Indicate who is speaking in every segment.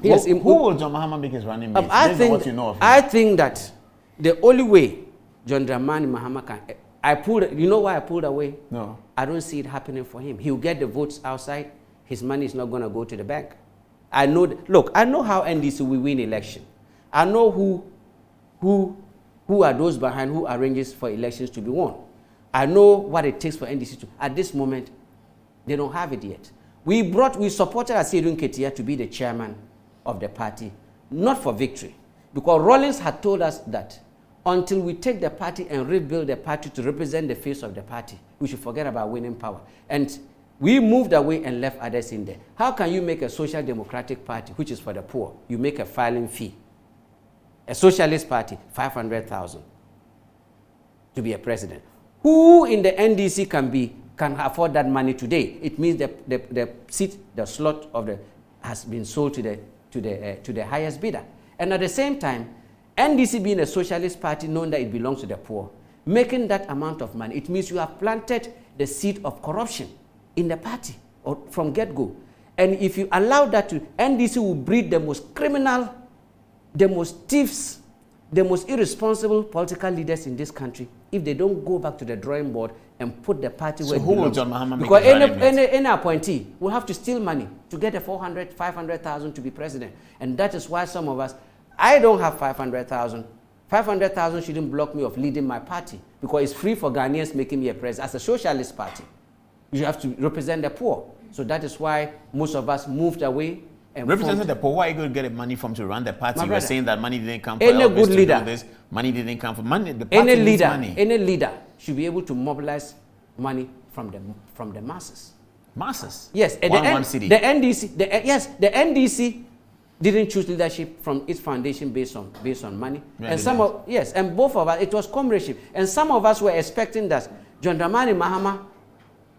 Speaker 1: Yes,
Speaker 2: who will John Mahama make his running mate?
Speaker 1: I think that the only way John Dramani Mahama can... You know why I pulled away?
Speaker 2: No.
Speaker 1: I don't see it happening for him. He'll get the votes outside. His money is not going to go to the bank. I know... Look, I know how NDC will win election. I know who are those behind who arranges for elections to be won. I know what it takes for NDC to... At this moment, they don't have it yet. We supported Asiedu Nketia to be the chairman of the party, not for victory. Because Rawlings had told us that until we take the party and rebuild the party to represent the face of the party, we should forget about winning power. And we moved away and left others in there. How can you make a social democratic party, which is for the poor? You make a filing fee. A socialist party, 500,000 to be a president. Who in the NDC can afford that money today? It means the seat, the slot of has been sold to the highest bidder. And at the same time, NDC being a socialist party, knowing that it belongs to the poor, making that amount of money, it means you have planted the seed of corruption in the party or from get-go. And if you allow that to, NDC will breed the most criminal, the most thieves, the most irresponsible political leaders in this country if they don't go back to the drawing board and put the party where it belongs. So who will John Mahama make? Because any appointee will have to steal money to get the 500,000 to be president. And that is why some of us, I don't have 500,000. 500,000 shouldn't block me of leading my party because it's free for Ghanaians making me a president. As a socialist party, you have to represent the poor. So that is why most of us moved away. And
Speaker 2: representing the poor, where are you going to get the money from to run the party? You were saying that money didn't come for
Speaker 1: any good leader.
Speaker 2: This. Money didn't come from money. The party needs money.
Speaker 1: Any leader should be able to mobilize money from the masses.
Speaker 2: Masses?
Speaker 1: Yes.
Speaker 2: One city.
Speaker 1: The NDC didn't choose leadership from its foundation based on money. Yeah, and and both of us, it was comradeship. And some of us were expecting that John Dramani Mahama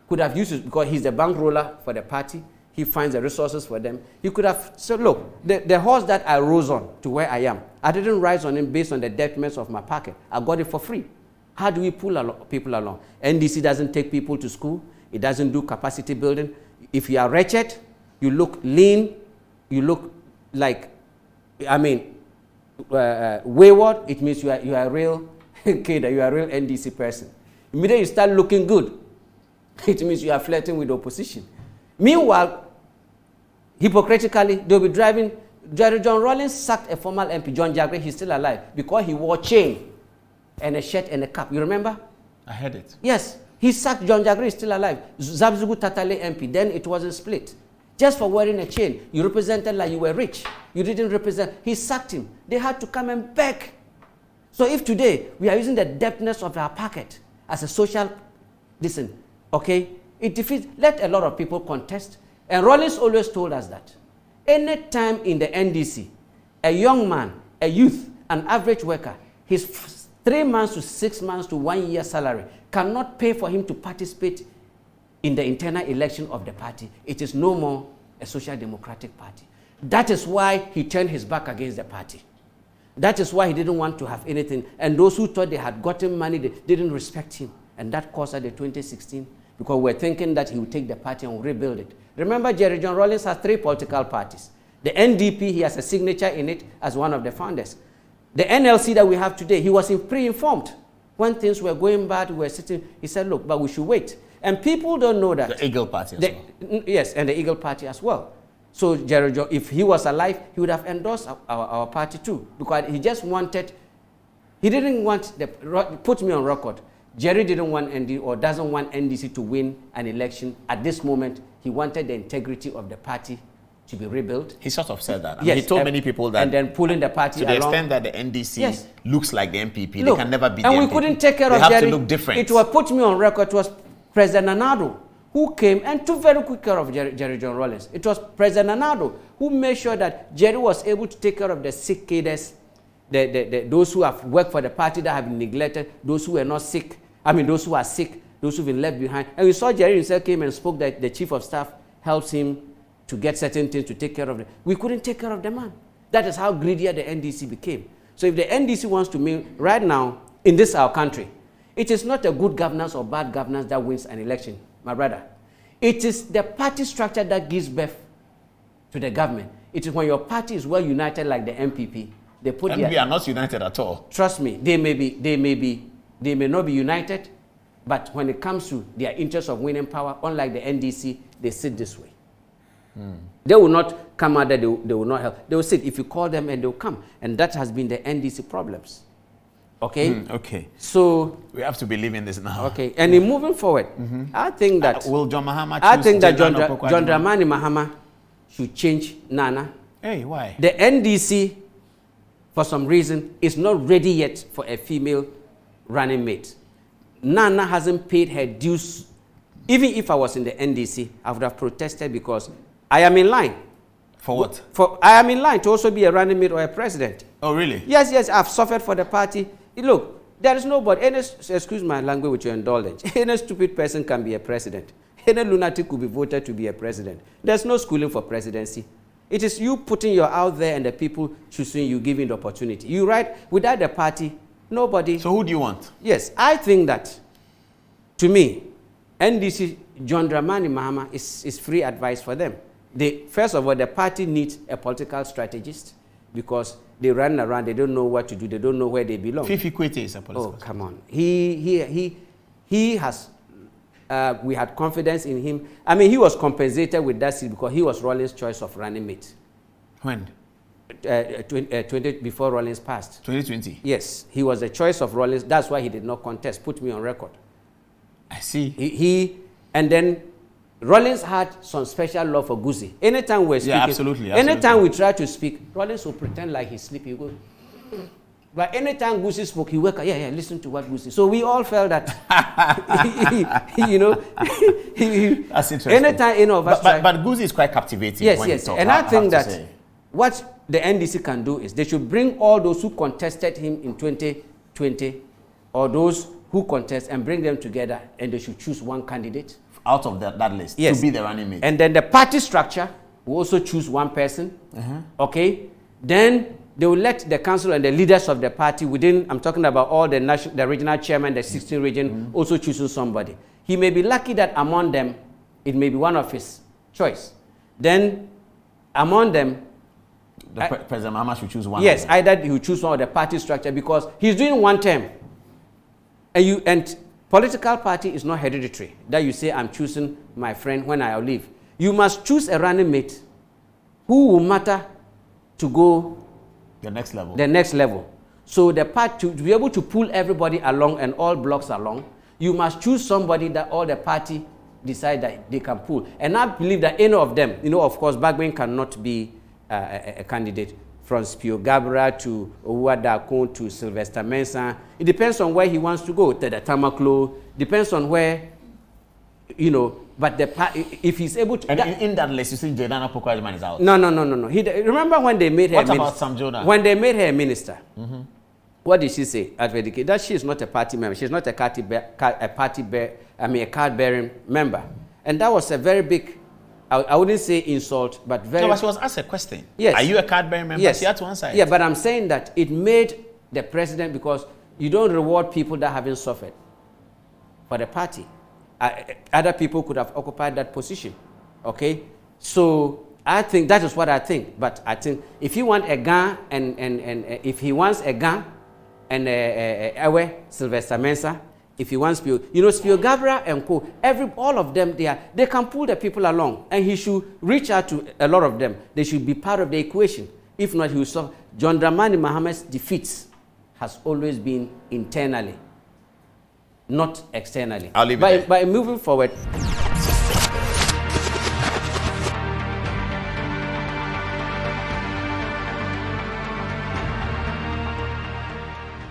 Speaker 1: could have used it because he's the bankroller for the party. He finds the resources for them. He could have said, look, the horse that I rose on to where I am, I didn't rise on him based on the depths of my pocket. I got it for free. How do we pull people along? NDC doesn't take people to school. It doesn't do capacity building. If you are wretched, you look lean, you look like, wayward, it means you are a real kid, you are a real NDC person. Immediately you start looking good, it means you are flirting with the opposition. Meanwhile, hypocritically, they'll be driving. John Rawlings sacked a former MP, John Jagre, he's still alive, because he wore a chain and a shirt and a cap. You remember?
Speaker 2: I heard it.
Speaker 1: Yes. He sacked John Jagre, is still alive. Zabzugu Tatale MP, then it wasn't split. Just for wearing a chain. You represented like you were rich. You didn't represent. He sacked him. They had to come and beg. So if today we are using the depthness of our pocket as a social, listen, okay, it defeats, let a lot of people contest. And Rawlings always told us that. Any time in the NDC, a young man, a youth, an average worker, his 3 months to 6 months to 1 year salary cannot pay for him to participate in the internal election of the party. It is no more a social democratic party. That is why he turned his back against the party. That is why he didn't want to have anything. And those who thought they had gotten money, they didn't respect him. And that caused us the 2016, because we're thinking that he would take the party and rebuild it. Remember, Jerry John Rawlings has 3 political parties. The NDP, he has a signature in it as one of the founders. The NLC that we have today, he was pre-informed. When things were going bad, we were sitting, he said, look, but we should wait. And people don't know that.
Speaker 2: The Eagle Party as well.
Speaker 1: Yes, and the Eagle Party as well. So Jerry John, if he was alive, he would have endorsed our party too. Because he just wanted, he didn't want, put me on record, Jerry didn't want or doesn't want NDC to win an election at this moment. He wanted the integrity of the party to be rebuilt.
Speaker 2: He sort of said that.
Speaker 1: Yes,
Speaker 2: he told many people that.
Speaker 1: And then pulling the party
Speaker 2: to the
Speaker 1: along.
Speaker 2: extent that the NDC looks like the MPP, they can never be
Speaker 1: and
Speaker 2: the
Speaker 1: we
Speaker 2: MPP.
Speaker 1: Couldn't take care of
Speaker 2: Jerry. They have
Speaker 1: Jerry.
Speaker 2: to look different.
Speaker 1: It was put me on record. It was President Nanado who came and took very good care of Jerry John Rawlings. It was President Nanado who made sure that Jerry was able to take care of the sick cadres, those who have worked for the party that have been neglected, those who were not sick. Those who are sick, those who've been left behind. And we saw Jerry himself came and spoke that the chief of staff helps him to get certain things to take care of them. We couldn't take care of the man. That is how greedier the NDC became. So if the NDC wants to mean right now, in this our country, it is not a good governance or bad governance that wins an election, my brother. It is the party structure that gives birth to the government. It is when your party is well united like the MPP. They put
Speaker 2: NPP are not united at all.
Speaker 1: Trust me, they may not be united, but when it comes to their interest of winning power, unlike the NDC, they sit this way. They will not come out there, they will not help. They will sit. If you call them and they will come. And that has been the NDC problems. Okay?
Speaker 2: Okay.
Speaker 1: So
Speaker 2: we have to believe in this now.
Speaker 1: Okay. And in moving forward, I think that
Speaker 2: will John Mahama choose
Speaker 1: I think that John
Speaker 2: Dramani
Speaker 1: Dramani Mahama should change Nana.
Speaker 2: Hey, why?
Speaker 1: The NDC, for some reason, is not ready yet for a female running mate. Nana hasn't paid her dues. Even if I was in the NDC, I would have protested because I am in line.
Speaker 2: For what?
Speaker 1: I am in line to also be a running mate or a president.
Speaker 2: Oh, really?
Speaker 1: Yes, I've suffered for the party. Look, there is nobody, excuse my language with your indulgence, any stupid person can be a president. Any lunatic could be voted to be a president. There's no schooling for presidency. It is you putting your out there and the people choosing you, giving the opportunity. You right, without the party, nobody.
Speaker 2: So who do you want?
Speaker 1: Yes, I think that, to me, NDC, John Dramani Mahama is free advice for them. First of all, the party needs a political strategist because they run around, they don't know what to do, they don't know where they belong.
Speaker 2: Fifi Kwete is a political.
Speaker 1: Oh, come on. He has, we had confidence in him. I mean, he was compensated with that seat because he was Rawlings' choice of running mate.
Speaker 2: When?
Speaker 1: 20 before Rawlings passed.
Speaker 2: 2020?
Speaker 1: Yes, he was the choice of Rawlings. That's why he did not contest. Put me on record.
Speaker 2: I
Speaker 1: see. And then Rawlings had some special love for Guzzi. Anytime we're speaking,
Speaker 2: absolutely.
Speaker 1: Anytime we try to speak, Rawlings will pretend like he's sleepy. He goes, but anytime Guzzi spoke, he wake up, listen to what Guzzi. So we all felt that,
Speaker 2: that's interesting.
Speaker 1: Anytime any of us
Speaker 2: but Guzzi is quite captivating.
Speaker 1: Yes. And I think that what the NDC can do is they should bring all those who contested him in 2020 or those who contest and bring them together, and they should choose one candidate
Speaker 2: out of that list to be the running mate.
Speaker 1: And then the party structure will also choose one person. Okay, then they will let the council and the leaders of the party within, I'm talking about all the regional chairman, the 16 region, also choosing somebody. He may be lucky that among them, it may be one of his choice. Then among them,
Speaker 2: President Mahama should choose one.
Speaker 1: Yes, either he will choose one of the party structure because he's doing one term. And political party is not hereditary. That you say, I'm choosing my friend when I leave. You must choose a running mate who will matter to go
Speaker 2: the next level.
Speaker 1: So the party, to be able to pull everybody along and all blocks along, you must choose somebody that all the party decide that they can pull. And I believe that any of them, of course, Bagbin cannot be a candidate. From Spio Gabra to Owuadakun to Sylvester Mensah. It depends on where he wants to go. To the Tamaklo. Depends on where, but if he's able to...
Speaker 2: And in that list, you see Jane Naana Pokuagyemang is out.
Speaker 1: No. Remember when they made her...
Speaker 2: What about Sam Jonah?
Speaker 1: When they made her a minister, what did she say? That she is not a party member. She's not a card-bearing member. And that was a very big... I wouldn't say insult, but very...
Speaker 2: No, but she was asked a question.
Speaker 1: Yes.
Speaker 2: Are you a card-bearing member?
Speaker 1: Yes.
Speaker 2: She had to answer it.
Speaker 1: Yeah, but I'm saying that it made the president, because you don't reward people that haven't suffered for the party. Other people could have occupied that position. Okay? So I think that is what I think. But I think if you want a gun and if he wants a gun and Sylvester Mensah, if he wants Spio, Spio Gabra and Co. All of them, they can pull the people along, and he should reach out to a lot of them. They should be part of the equation. If not, he will suffer. John Dramani Mahama's defeats has always been internally, not externally.
Speaker 2: I'll leave it there.
Speaker 1: By moving forward.